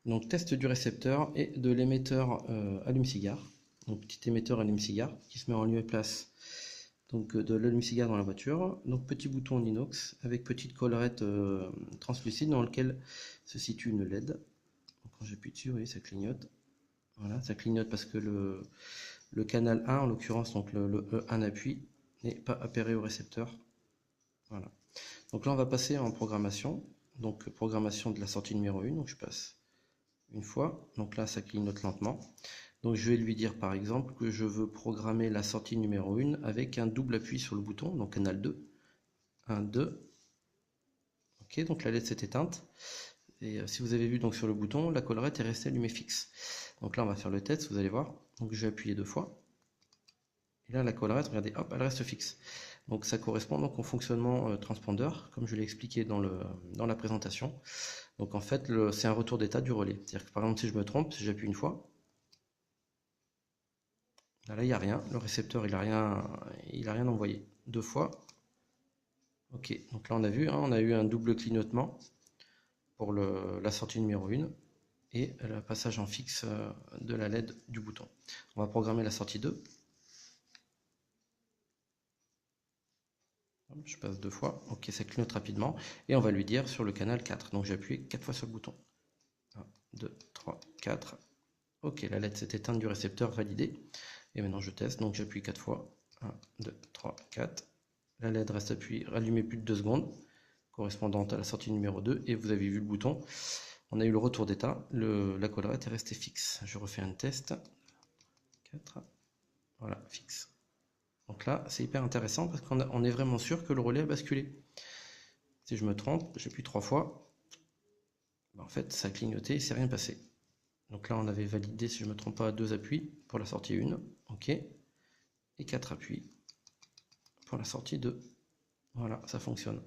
Donc test du récepteur et de l'émetteur allume-cigare. Donc petit émetteur allume-cigare qui se met en lieu et place donc, de l'allume-cigare dans la voiture. Donc petit bouton en inox avec petite collerette translucide dans lequel se situe une LED. Donc, quand j'appuie dessus, vous voyez, ça clignote. Voilà, ça clignote parce que le canal 1, en l'occurrence, donc le E1 appui, n'est pas appairé au récepteur. Voilà. Donc là, on va passer en programmation. Donc programmation de la sortie numéro 1. Donc je passe une fois. Donc là, ça clignote lentement. Donc je vais lui dire par exemple que je veux programmer la sortie numéro 1 avec un double appui sur le bouton, donc canal 2. 1, 2. Ok, donc la LED s'est éteinte. Et si vous avez vu donc sur le bouton, la collerette est restée allumée fixe. Donc là, on va faire le test, vous allez voir. Donc je vais appuyer 2 fois. Et là, la collerette, regardez, hop, elle reste fixe. Donc ça correspond donc au fonctionnement transpondeur, comme je l'ai expliqué dans la présentation. Donc en fait, c'est un retour d'état du relais. C'est-à-dire que par exemple, si je me trompe, si j'appuie une fois, là, il n'y a rien. Le récepteur, il a rien envoyé. 2 fois. Ok, donc là, on a vu, hein, on a eu un double clignotement pour la sortie numéro 1 et le passage en fixe de la LED du bouton. On va programmer la sortie 2. Je passe 2 fois, ok, ça clignote rapidement, et on va lui dire sur le canal 4. Donc j'ai appuyé 4 fois sur le bouton. 1, 2, 3, 4. Ok, la LED s'est éteinte du récepteur, validé. Et maintenant je teste, donc j'appuie 4 fois. 1, 2, 3, 4. La LED reste allumée plus de 2 secondes, correspondante à la sortie numéro 2, et vous avez vu le bouton. On a eu le retour d'état, la collerette est restée fixe. Je refais un test. 4. Voilà, fixe. Donc là, c'est hyper intéressant parce qu'on est vraiment sûr que le relais a basculé. Si je me trompe, j'appuie 3 fois. En fait, ça a clignoté et c'est rien passé. Donc là, on avait validé, si je ne me trompe pas, 2 appuis pour la sortie 1. OK. Et 4 appuis pour la sortie 2. Voilà, ça fonctionne.